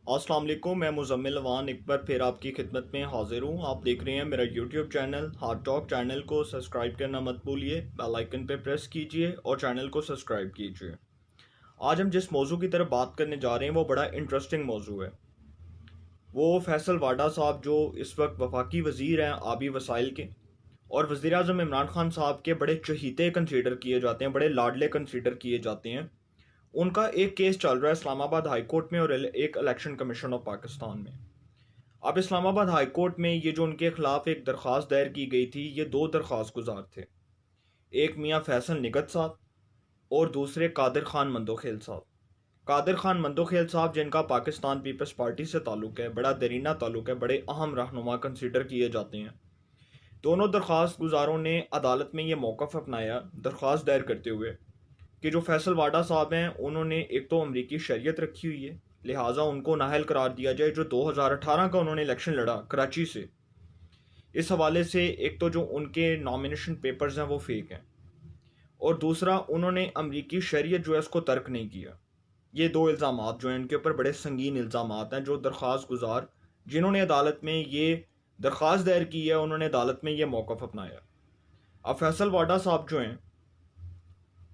अस्सलाम वालेकुम, मैं मुज़म्मिल अवान एक बार फिर आपकी खिदमत में हाजिर हूँ। आप देख रहे हैं मेरा YouTube channel heart talk. Channel को सब्सक्राइब करना मत भूलिए, बेल आइकन पे प्रेस कीजिए और चैनल को सब्सक्राइब कीजिए। आज हम जिस मौजू की तरफ बात करने जा रहे हैं वो बड़ा इंटरेस्टिंग मौजू है। वो फैसल वाडा साहब जो इस वक्त वफाकी वज़ीर हैं आबी वसाइल के, और वज़ीर आज़म इमरान खान साहब के बड़े चहीते कंसीडर किए जाते हैं, बड़े लाडले कंसीडर किए जाते हैं। उनका एक केस चल रहा है इस्लामाबाद हाई कोर्ट में और एक इलेक्शन कमीशन ऑफ पाकिस्तान में। अब इस्लामाबाद हाई कोर्ट में ये जो उनके खिलाफ एक दरख्वास्त दायर की गई थी, ये दो दरख्वास्त गुजार थे। एक मियाँ फैसल निगत साहब और दूसरे कादिर खान मंदोखेल साहब। कादिर खान मंदोखेल साहब जिनका पाकिस्तान पीपल्स पार्टी से ताल्लुक़ है, बड़ा दरीना ताल्लुक़ है, बड़े अहम रहनुमा कंसिडर किए जाते हैं। दोनों दरख्वास्त गुजारों ने अदालत में ये मौक़िफ़ अपनाया दरख्वास्त दायर करते हुए कि जो फैसल वाडा साहब हैं उन्होंने एक तो अमरीकी शरीयत रखी हुई है, लिहाजा उनको नाअहल करार दिया जाए। जो 2018 का उन्होंने इलेक्शन लड़ा कराची से, इस हवाले से एक तो जो उनके नॉमिनेशन पेपर्स हैं वो फेक हैं, और दूसरा उन्होंने अमरीकी शरीयत जो है उसको तर्क नहीं किया। ये दो इल्ज़ामात जो हैं इनके ऊपर बड़े संगीन इल्ज़ामात हैं। जो दरख्वास्त गुजार जिन्होंने अदालत में ये दरख्वास्त दायर की है, उन्होंने अदालत में ये मौक़िफ़ अपनाया। अब फैसल वाडा साहब जो हैं,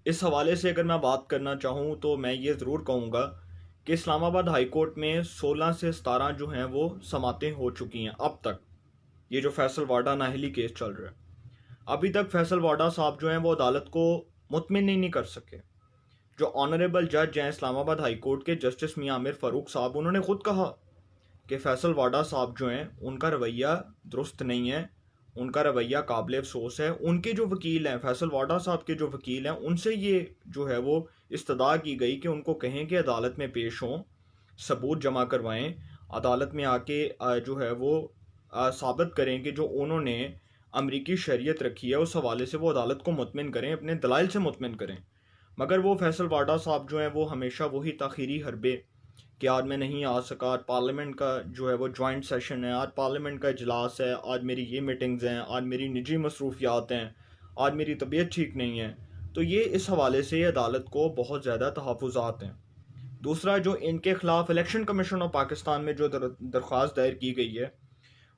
इस हवाले से अगर मैं बात करना चाहूँ तो मैं ये ज़रूर कहूँगा कि इस्लामाबाद हाई कोर्ट में 16 से 17 जो हैं वो समातें हो चुकी हैं अब तक। ये जो फैसल वाडा नाहली केस चल रहा है, अभी तक फैसल वाडा साहब जो हैं वो अदालत को मुतमिन नहीं कर सके। जो ऑनरेबल जज हैं इस्लामाबाद हाई कोर्ट के जस्टिस मियां आमिर फ़ारूक साहब, उन्होंने खुद कहा कि फैसल वाडा साहब जो हैं उनका रवैया दुरुस्त नहीं है, उनका रवैया काबिल अफसोस है। उनके जो वकील हैं, फैसल वाडा साहब के जो वकील हैं, उनसे ये जो है वो इस्तदा की गई कि उनको कहें कि अदालत में पेश हों, सबूत जमा करवाएं, अदालत में आके जो है वो साबित करें कि जो उन्होंने अमरीकी शरीयत रखी है उस हवाले से वो अदालत को मुतमिन करें, अपने दलाइल से मुतमिन करें। मगर वो फैसल वाडा साहब जो हैं वो हमेशा वही ताखीरी हरबे कि आज मैं नहीं आ सका, आज पार्लियामेंट का जो है वो जॉइंट सेशन है, आज पार्लियामेंट का इजलास है, आज मेरी ये मीटिंग्स हैं, आज मेरी निजी मसरूफियात हैं, आज मेरी तबीयत ठीक नहीं है। तो ये इस हवाले से अदालत को बहुत ज़्यादा तहफ़्फ़ुज़ात हैं। दूसरा, जो इनके खिलाफ इलेक्शन कमीशन ऑफ पाकिस्तान में जो दरख्वास्त दायर की गई है,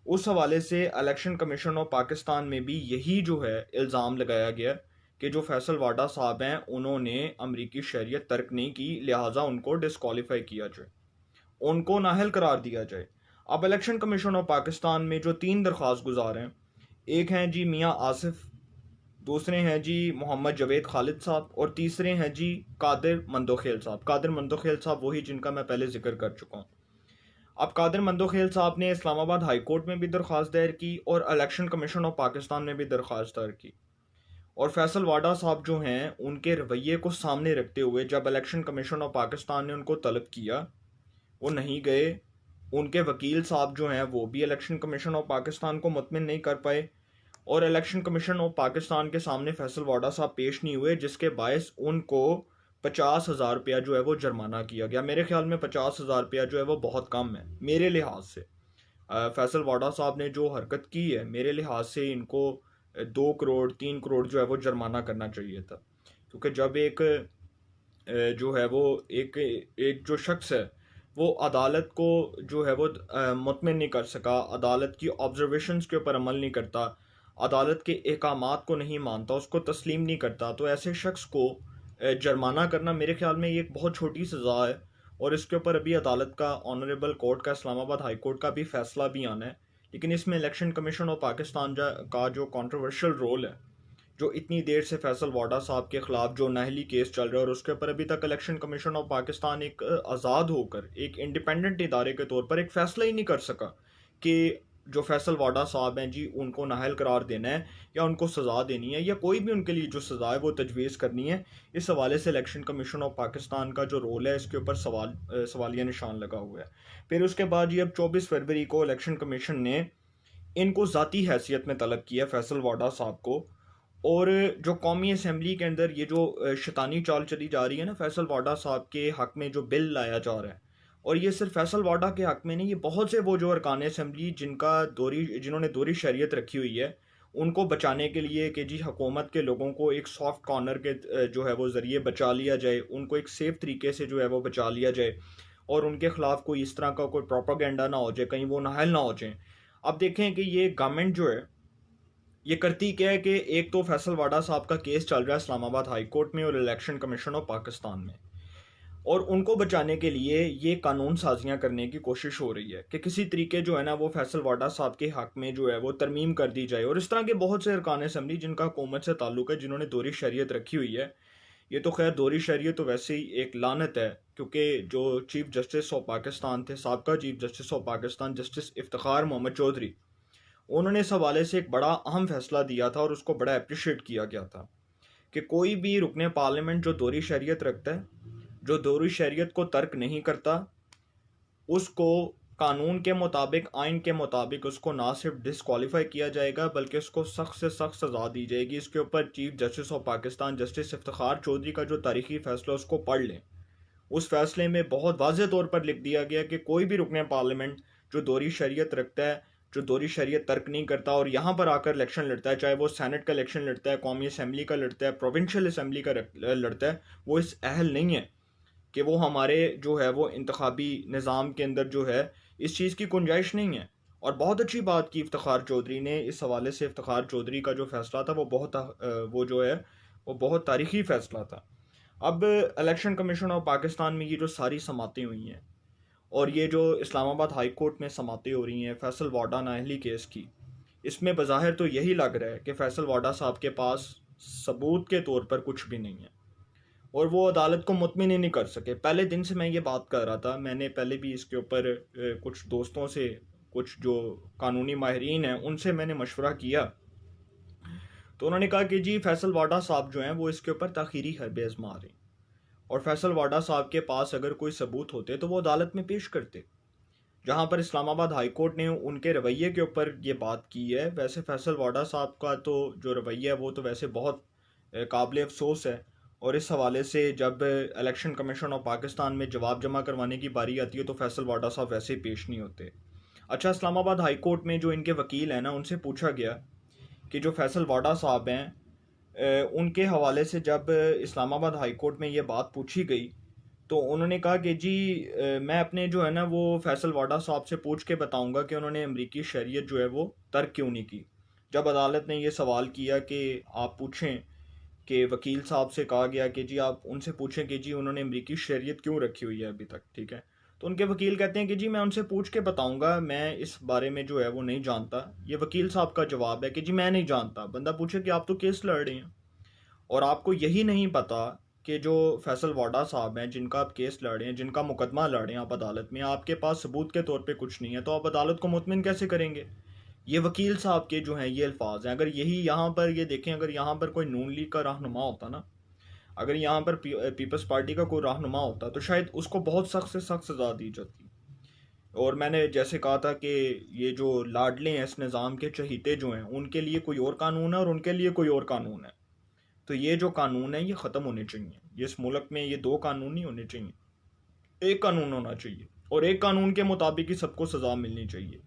उस हवाले से इलेक्शन कमीशन ऑफ पाकिस्तान में भी यही जो है इल्ज़ाम लगाया गया कि जो फैसल वाडा साहब हैं उन्होंने अमरीकी शरीयत तर्क नहीं की, लिहाजा उनको डिस्क्वालीफाई किया जाए, उनको नाअहल करार दिया जाए। अब इलेक्शन कमीशन ऑफ पाकिस्तान में जो 3 दरख्वास्त गुजार हैं, एक हैं जी मियाँ आसिफ, दूसरे हैं जी मोहम्मद जवेद खालिद साहब, और तीसरे हैं जी कादिर मंदोखेल साहब। कादिर मंदोखेल साहब वही जिनका मैं पहले जिक्र कर चुका हूँ। अब कादिर मंदोखेल साहब ने इस्लामाबाद हाई कोर्ट में भी दरख्वास्त दायर की और इलेक्शन कमीशन ऑफ पाकिस्तान में भी दरख्वास्त दायर की। और फैसल वाडा साहब जो हैं उनके रवैये को सामने रखते हुए जब इलेक्शन कमीशन ऑफ पाकिस्तान ने उनको तलब किया, वो नहीं गए। उनके वकील साहब जो हैं वो भी इलेक्शन कमीशन ऑफ पाकिस्तान को मुतमिन नहीं कर पाए, और इलेक्शन कमीशन ऑफ पाकिस्तान के सामने फैसल वाडा साहब पेश नहीं हुए, जिसके बायस उनको 50,000 रुपया जो है वो जुर्माना किया गया। मेरे ख्याल में 50,000 रुपया जो है वो बहुत कम है मेरे लिहाज से। फैसल वाडा साहब ने जो हरकत की है, मेरे लिहाज से इनको 2 करोड़ 3 करोड़ जो है वो जुर्माना करना चाहिए था। क्योंकि जब एक जो है वो एक एक जो शख्स है वो अदालत को जो है वो मुतमिन नहीं कर सका, अदालत की ऑब्जर्वेशंस के ऊपर अमल नहीं करता, अदालत के अहकामात को नहीं मानता, उसको तस्लीम नहीं करता, तो ऐसे शख्स को जुर्माना करना मेरे ख्याल में ये एक बहुत छोटी सज़ा है। और इसके ऊपर अभी अदालत का ऑनरेबल कोर्ट का, इस्लामाबाद हाई कोर्ट का भी फैसला भी आना है। लेकिन इसमें इलेक्शन कमीशन ऑफ पाकिस्तान का जो कंट्रोवर्शियल रोल है, जो इतनी देर से फैसल वाडा साहब के ख़िलाफ़ जो नाहली केस चल रहा है और उसके ऊपर अभी तक इलेक्शन कमीशन ऑफ पाकिस्तान एक आज़ाद होकर एक इंडिपेंडेंट इदारे के तौर पर एक फ़ैसला ही नहीं कर सका कि जो फैसल वाडा साहब हैं जी उनको नाअहल करार देना है या उनको सज़ा देनी है या कोई भी उनके लिए जो सज़ा है वो तजवीज़ करनी है। इस हवाले से इलेक्शन कमीशन ऑफ पाकिस्तान का जो रोल है इसके ऊपर सवालिया निशान लगा हुआ है। फिर उसके बाद ये अब 24 फरवरी को इलेक्शन कमीशन ने इनको ज़ाती हैसियत में तलब किया फैसल वाडा साहब को। और जो कौमी असम्बली के अंदर ये जो शैतानी चाल चली जा रही है ना, फैसल वाडा साहब के हक़ में जो बिल लाया जा रहा है, और ये सिर्फ फैसल वाडा के हक़ में नहीं, ये बहुत से वो जो अरकान असम्बली जिन्होंने दोहरी शरीयत रखी हुई है, उनको बचाने के लिए कि जी हुकूमत के लोगों को एक सॉफ्ट कॉर्नर के जो है वो ज़रिए बचा लिया जाए, उनको एक सेफ़ तरीके से जो है वो बचा लिया जाए, और उनके ख़िलाफ़ कोई इस तरह का कोई प्रोपागेंडा ना हो जाए, कहीं वो नाअहल ना हो जाए। अब देखें कि ये गवर्नमेंट जो है ये करती क्या है कि एक तो फैसल वाडा साहब का केस चल रहा है इस्लामाबाद हाई कोर्ट में और इलेक्शन कमीशन ऑफ पाकिस्तान में, और उनको बचाने के लिए ये कानून साजियाँ करने की कोशिश हो रही है कि किसी तरीके जो है ना वो फैसल वाडा साहब के हक़ में जो है वो तरमीम कर दी जाए। और इस तरह के बहुत से अरकान असम्बली जिनका हुकूमत से ताल्लुक़ है, जिन्होंने दोहरी शरीयत रखी हुई है। ये तो खैर दोहरी शरीयत तो वैसे ही एक लानत है, क्योंकि जो चीफ जस्टिस ऑफ पाकिस्तान थे, साबका chief justice of Pakistan justice Iftikhar Mohammad Chaudhry, उन्होंने इस हवाले से एक बड़ा अहम फैसला दिया था और उसको बड़ा अप्रिशिएट किया गया था कि कोई भी रुकने पार्लियामेंट जो दोहरी शरीयत रखता है, जो दोहरी शरीयत को तर्क नहीं करता, उसको कानून के मुताबिक, आइन के मुताबिक उसको ना सिर्फ डिसक्वालीफाई किया जाएगा बल्कि उसको सख्त से सख्त सज़ा दी जाएगी। इसके ऊपर chief justice of Pakistan justice Iftikhar Chaudhry का जो तारीखी फैसला उसको पढ़ लें। उस फैसले में बहुत वाज़ेह तौर पर लिख दिया गया कि कोई भी रुकने पार्लियामेंट जो दोहरी शरीयत रखता है, जो दोहरी शरीयत तर्क नहीं करता और यहाँ पर आकर इलेक्शन लड़ता है, चाहे वो सेनेट का इलेक्शन लड़ता है, कौमी असम्बली का लड़ता है, प्रोविंशियल असम्बली का लड़ता है, वो इस अहल नहीं है कि वो हमारे जो है वो इंतखाबी निज़ाम के अंदर जो है इस चीज़ की गुंजाइश नहीं है। और बहुत अच्छी बात की इफ्तिखार चौधरी ने इस हवाले से। इफ्तिखार चौधरी का जो फैसला था वो जो है वो बहुत तारीखी फ़ैसला था। अब इलेक्शन कमीशन ऑफ पाकिस्तान में ये जो सारी समातें हुई हैं और ये जो इस्लामाबाद हाई कोर्ट में समातें हो रही हैं फैसल वाडा नाअहली केस की, इसमें बज़ाहिर तो यही लग रहा है कि फैसल वाडा साहब के पास सबूत के तौर पर कुछ भी नहीं है और वो अदालत को मुतमिन ही नहीं कर सके। पहले दिन से मैं ये बात कर रहा था, मैंने पहले भी इसके ऊपर कुछ दोस्तों से, कुछ जो कानूनी माहिरीन हैं उनसे मैंने मशवरा किया, तो उन्होंने कहा कि जी फैसल वाडा साहब जो हैं वो इसके ऊपर ताख़ीरी हरबे आज़मा रहे हैं और फैसल वाडा साहब के पास अगर कोई सबूत होते तो वो अदालत में पेश करते। जहाँ पर इस्लामाबाद हाई कोर्ट ने उनके रवैये के ऊपर ये बात की है, वैसे फैसल वाडा साहब का तो जो रवैया है वो तो वैसे बहुत काबिल अफसोस है। और इस हवाले से जब इलेक्शन कमीशन ऑफ पाकिस्तान में जवाब जमा करवाने की बारी आती है तो फैसल वाडा साहब वैसे ही पेश नहीं होते। अच्छा, इस्लामाबाद हाई कोर्ट में जो इनके वकील हैं ना, उनसे पूछा गया कि जो फैसल वाडा साहब हैं उनके हवाले से जब इस्लामाबाद हाई कोर्ट में ये बात पूछी गई तो उन्होंने कहा कि जी मैं अपने जो है ना वो फैसल वाडा साहब से पूछ के बताऊंगा कि उन्होंने अमरीकी शरीयत जो है वो तर्क क्यों नहीं की। जब अदालत ने ये सवाल किया कि आप पूछें, कि वकील साहब से कहा गया कि जी आप उनसे पूछें कि जी उन्होंने अमरीकी शरीयत क्यों रखी हुई है अभी तक, ठीक है, तो उनके वकील कहते हैं कि जी मैं उनसे पूछ के बताऊंगा, मैं इस बारे में जो है वो नहीं जानता। ये वकील साहब का जवाब है कि जी मैं नहीं जानता। बंदा पूछे कि आप तो केस लड़ रहे हैं और आपको यही नहीं पता कि जो फैसल वाडा साहब हैं जिनका आप केस लड़ रहे हैं, जिनका मुकदमा लड़ रहे हैं आप अदालत में, आपके पास सबूत के तौर पे कुछ नहीं है, तो आप अदालत को मुतमिन कैसे करेंगे। ये वकील साहब के जो हैं ये अल्फाज हैं। अगर यही यहाँ पर ये देखें, अगर यहाँ पर कोई नून लीग का रहनुमा होता ना, अगर यहाँ पर पीपल्स पार्टी का कोई रहनुमा होता तो शायद उसको बहुत सख्त से सख्त सज़ा दी जाती। और मैंने जैसे कहा था कि ये जो लाडले हैं इस निज़ाम के चहीते जो हैं, उनके लिए कोई और कानून है और उनके लिए कोई और कानून है। तो ये जो कानून है ये ख़त्म होने चाहिए। ये इस मुल्क में ये दो कानून नहीं होने चाहिए, एक कानून होना चाहिए और एक कानून के मुताबिक ही सबको सज़ा मिलनी चाहिए।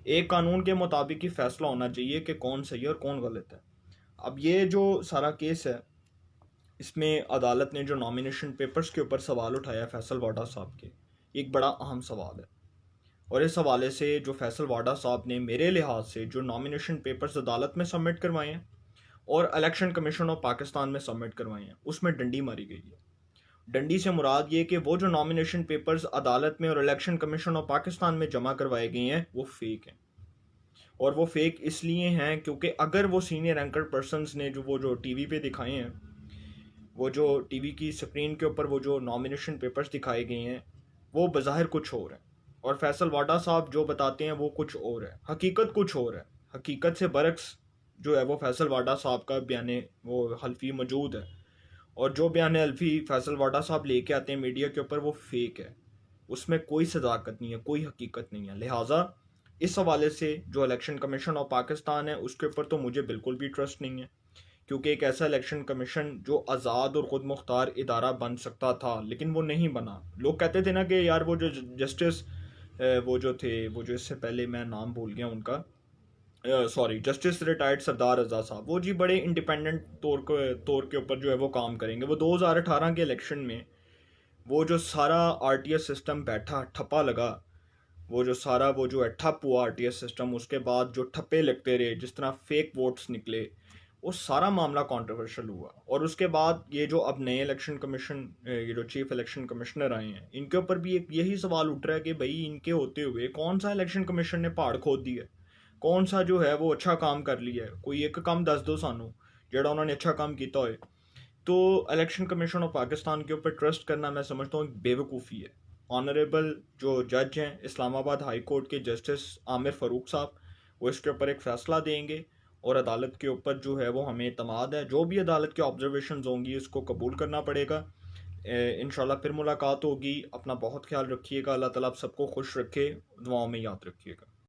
एक कानून के मुताबिक ही फैसला होना चाहिए कि कौन सही है और कौन गलत है। अब ये जो सारा केस है, इसमें अदालत ने जो नॉमिनेशन पेपर्स के ऊपर सवाल उठाया फैसल वाडा साहब के, एक बड़ा अहम सवाल है। और इस हवाले से जो फैसल वाडा साहब ने मेरे लिहाज से जो नॉमिनेशन पेपर्स अदालत में सबमिट करवाए हैं और इलेक्शन कमीशन ऑफ पाकिस्तान में सबमिट करवाए हैं, उसमें डंडी मारी गई है। डंडी से मुराद ये कि वो जो नॉमिनेशन पेपर्स अदालत में और इलेक्शन कमीशन ऑफ पाकिस्तान में जमा करवाए गए हैं वो फेक हैं। और वो फेक इसलिए हैं क्योंकि अगर वो सीनियर एंकर पर्सनस ने जो टीवी पे दिखाए हैं, वो जो टीवी की स्क्रीन के ऊपर वो जो नॉमिनेशन पेपर्स दिखाए गए हैं, वो बज़ाहिर कुछ और है और फैसल वाडा साहब जो बताते हैं वो कुछ और है, हकीकत कुछ और है। हकीकत से बरक्स जो है वो फैसल वाडा साहब का बयान वो हल्फी मौजूद है और जो बयान हल्फी फैसल वाडा साहब लेके आते हैं मीडिया के ऊपर वो फेक है, उसमें कोई सदाकत नहीं है, कोई हकीकत नहीं है। लिहाजा इस हवाले से जो इलेक्शन कमीशन ऑफ पाकिस्तान है उसके ऊपर तो मुझे बिल्कुल भी ट्रस्ट नहीं है, क्योंकि एक ऐसा इलेक्शन कमीशन जो आज़ाद और ख़ुद मुख्तार इदारा बन सकता था लेकिन वो नहीं बना। लोग कहते थे ना कि यार वो जो जस्टिस वो जो थे, वो जो इससे पहले मैं नाम भूल गया उनका, सॉरी, जस्टिस रिटायर्ड सरदार रजा साहब, वो जी बड़े इंडिपेंडेंट तौर के ऊपर जो है वो काम करेंगे। वो 2018 के इलेक्शन में वो जो सारा आरटीएस सिस्टम बैठा ठप्पा लगा, वो जो है ठप हुआ आरटीएस सिस्टम, उसके बाद जो ठप्पे लगते रहे, जिस तरह फेक वोट्स निकले, वो सारा मामला कंट्रोवर्शियल हुआ। और उसके बाद ये जो अब नए इलेक्शन कमीशन, ये जो चीफ इलेक्शन कमिश्नर आए हैं, इनके ऊपर भी एक यही सवाल उठ रहा है कि भाई इनके होते हुए कौन सा इलेक्शन कमीशन ने पहाड़ खोद दिया है, कौन सा जो है वो अच्छा काम कर लिया है, कोई एक काम दस दो सानू जेड़ा उन्होंने अच्छा काम किया होए। तो इलेक्शन कमीशन ऑफ पाकिस्तान के ऊपर ट्रस्ट करना मैं समझता हूँ एक बेवकूफ़ी है। ऑनरेबल जो जज हैं इस्लामाबाद हाई कोर्ट के जस्टिस आमिर फ़ारूक साहब, वो इसके ऊपर एक फ़ैसला देंगे और अदालत के ऊपर जो है वो हमें इतमाद है। जो भी अदालत की ऑब्जर्वेशंस होंगी इसको कबूल करना पड़ेगा। इंशाल्लाह फिर मुलाकात होगी। अपना बहुत ख्याल रखिएगा। अल्लाह ताला आप सबको खुश रखे, दुआओं में याद रखिएगा।